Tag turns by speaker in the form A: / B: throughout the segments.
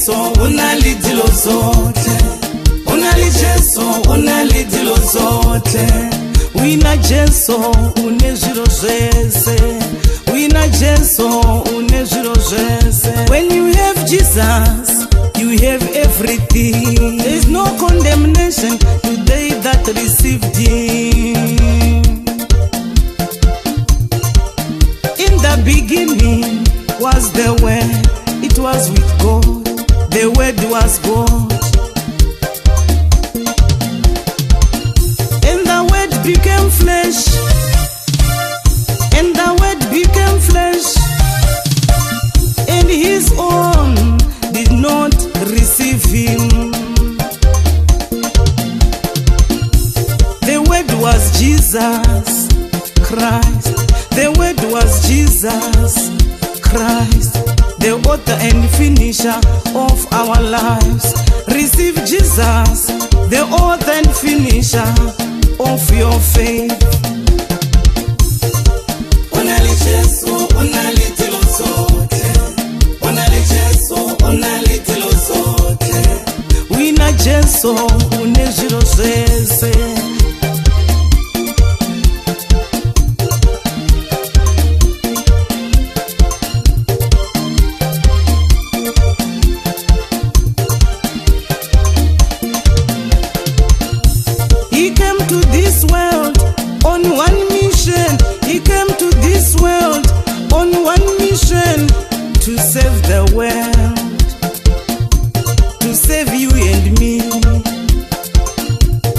A: Jesu unalidilo zote, unalijesu unalidilo zote. Wina Jesu unezilo zese, wina Jesu unezilo zese. When you have Jesus, you have everything. There is no condemnation to they that received him. In the beginning was the Word, it was with God, the Word was God. And the Word became flesh, and the Word became flesh, and his own did not receive him. The Word was Jesus Christ, the Word was Jesus Christ, the author and finisher of our lives. Receive Jesus, the author and finisher of your faith. Unali Jesu, unali dilo zote, unali Jesu, unali dilo zote. Wina Jesu unezilo zese. He came to this world on one mission. He came to this world on one mission, to save the world, to save you and me.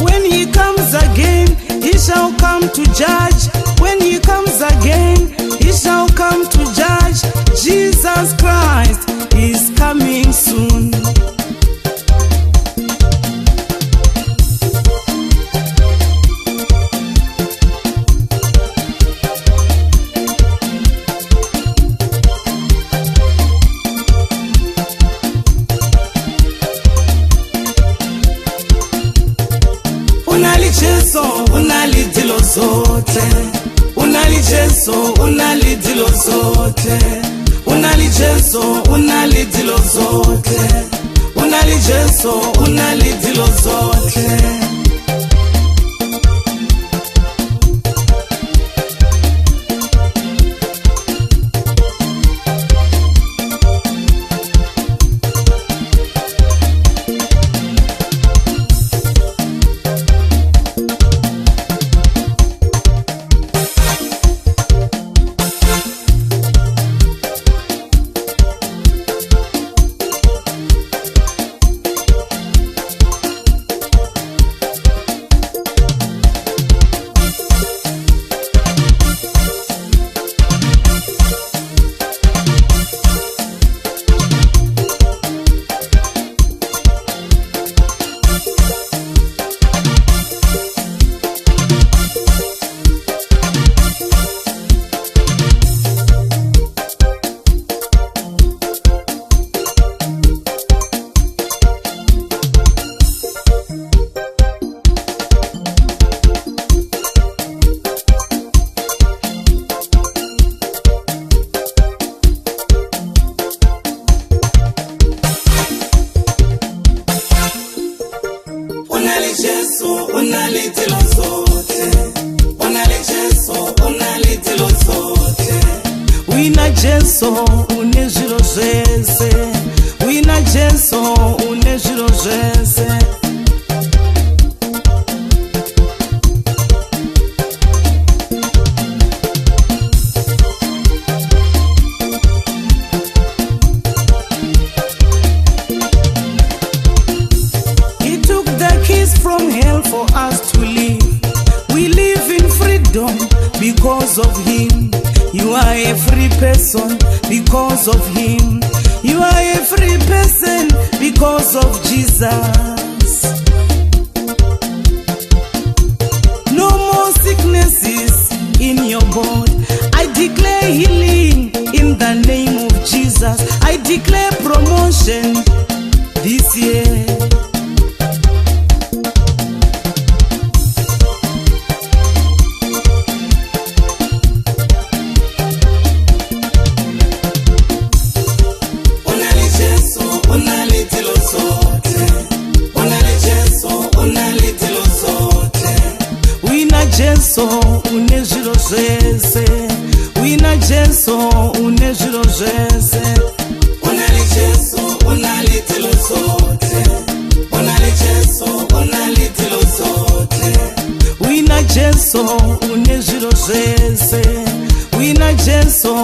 A: When he comes again, he shall come to judge. When he comes again, he shall come to judge. Jesus Christ is coming soon. Unali Jesu unalidilo zote, unali Jesu unalidilo zote, unali Jesu unalidilo zote, unali Jesu unalidilo zote. Unali Jesu unalidilo zote, unali Jesu unalidilo zote. Wina Jesu unezilo zese, wina Jesu unezilo zese. From hell for us to live. We live in freedom because of him. You are a free person because of him. You are a free person because of Jesus. No more sicknesses in your body. I declare healing in the name of Jesus. I declare promotion this year. Unali Jesu une zviro zvese, wina Jesu une zviro zvese.
B: Unali Jesu unali tilo zote, unali Jesu unali tilo zote.
A: Wina Jesu une zviro zvese, wina Jesu